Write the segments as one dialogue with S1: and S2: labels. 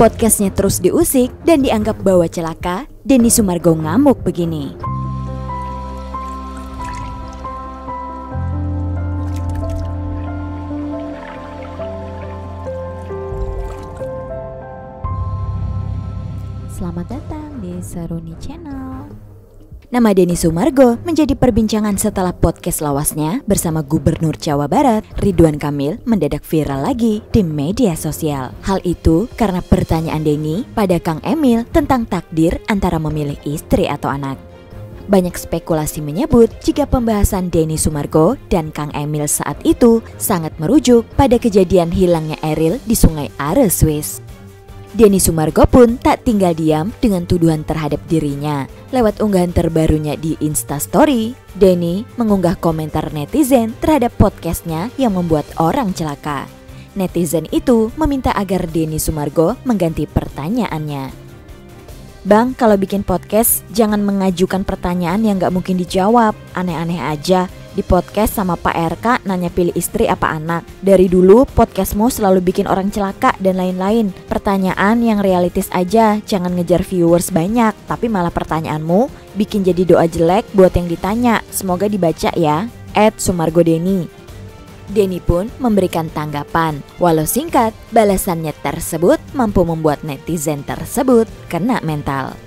S1: Podcastnya terus diusik dan dianggap bawa celaka, Denny Sumargo ngamuk begini. Selamat datang di Seruni Channel. Nama Denny Sumargo menjadi perbincangan setelah podcast lawasnya bersama Gubernur Jawa Barat, Ridwan Kamil, mendadak viral lagi di media sosial. Hal itu karena pertanyaan Denny pada Kang Emil tentang takdir antara memilih istri atau anak. Banyak spekulasi menyebut jika pembahasan Denny Sumargo dan Kang Emil saat itu sangat merujuk pada kejadian hilangnya Eril di Sungai Are, Swiss. Denny Sumargo pun tak tinggal diam dengan tuduhan terhadap dirinya. Lewat unggahan terbarunya di Instastory, Denny mengunggah komentar netizen terhadap podcastnya yang membuat orang celaka. Netizen itu meminta agar Denny Sumargo mengganti pertanyaannya. Bang, kalau bikin podcast jangan mengajukan pertanyaan yang gak mungkin dijawab. Aneh-aneh aja. Di podcast sama Pak RK nanya pilih istri apa anak. Dari dulu podcastmu selalu bikin orang celaka dan lain-lain. Pertanyaan yang realistis aja, jangan ngejar viewers banyak. Tapi malah pertanyaanmu bikin jadi doa jelek buat yang ditanya. Semoga dibaca ya. @sumargodenny. Denny pun memberikan tanggapan. Walau singkat, balasannya tersebut mampu membuat netizen tersebut kena mental.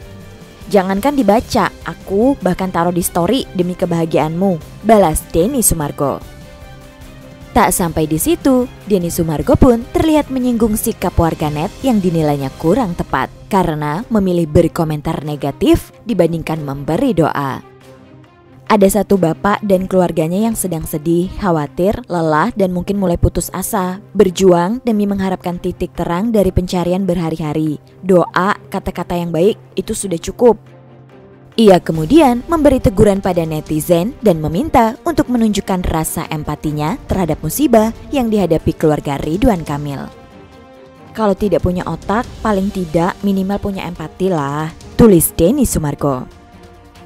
S1: Jangankan dibaca, aku bahkan taruh di story demi kebahagiaanmu, balas Denny Sumargo. Tak sampai di situ, Denny Sumargo pun terlihat menyinggung sikap warganet yang dinilainya kurang tepat karena memilih berkomentar negatif dibandingkan memberi doa. Ada satu bapak dan keluarganya yang sedang sedih, khawatir, lelah, dan mungkin mulai putus asa. Berjuang demi mengharapkan titik terang dari pencarian berhari-hari. Doa, kata-kata yang baik, itu sudah cukup. Ia kemudian memberi teguran pada netizen dan meminta untuk menunjukkan rasa empatinya terhadap musibah yang dihadapi keluarga Ridwan Kamil. Kalau tidak punya otak, paling tidak minimal punya empati lah, tulis Denny Sumargo.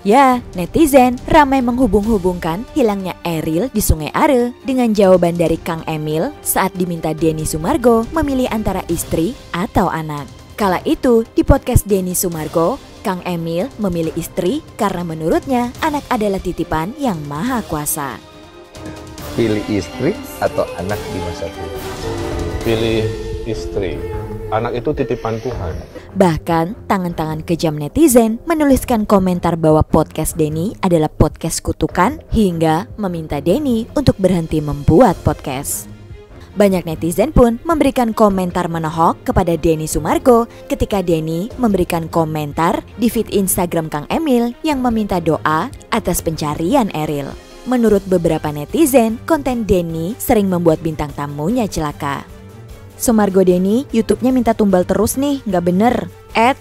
S1: Ya, netizen ramai menghubung-hubungkan hilangnya Eril di Sungai Are dengan jawaban dari Kang Emil saat diminta Denny Sumargo memilih antara istri atau anak. Kala itu di podcast Denny Sumargo, Kang Emil memilih istri karena menurutnya anak adalah titipan yang maha kuasa.
S2: Pilih istri atau anak di masa tua?
S3: Pilih istri. Anak itu titipan Tuhan.
S1: Bahkan tangan-tangan kejam netizen menuliskan komentar bahwa podcast Denny adalah podcast kutukan hingga meminta Denny untuk berhenti membuat podcast. Banyak netizen pun memberikan komentar menohok kepada Denny Sumargo ketika Denny memberikan komentar di feed Instagram Kang Emil yang meminta doa atas pencarian Eril. Menurut beberapa netizen, konten Denny sering membuat bintang tamunya celaka. Sumargo Denny, YouTube-nya minta tumbal terus nih, nggak bener.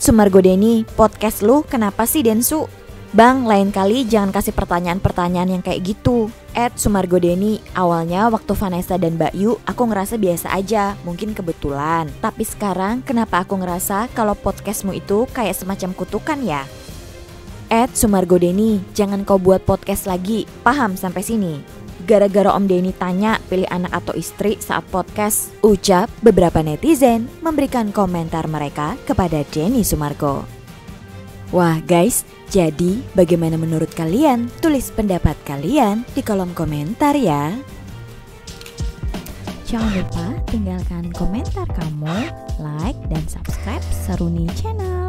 S1: @Sumargo Denny, podcast lu kenapa sih Densu? Bang, lain kali jangan kasih pertanyaan-pertanyaan yang kayak gitu. @Sumargo Denny, awalnya waktu Vanessa dan Mbak Yu, aku ngerasa biasa aja, mungkin kebetulan. Tapi sekarang kenapa aku ngerasa kalau podcastmu itu kayak semacam kutukan ya? @Sumargo Denny, jangan kau buat podcast lagi, paham sampai sini? Gara-gara Om Denny tanya pilih anak atau istri saat podcast, ucap beberapa netizen memberikan komentar mereka kepada Denny Sumargo. Wah guys, jadi bagaimana menurut kalian? Tulis pendapat kalian di kolom komentar ya. Jangan lupa tinggalkan komentar kamu, like dan subscribe Seruni Channel.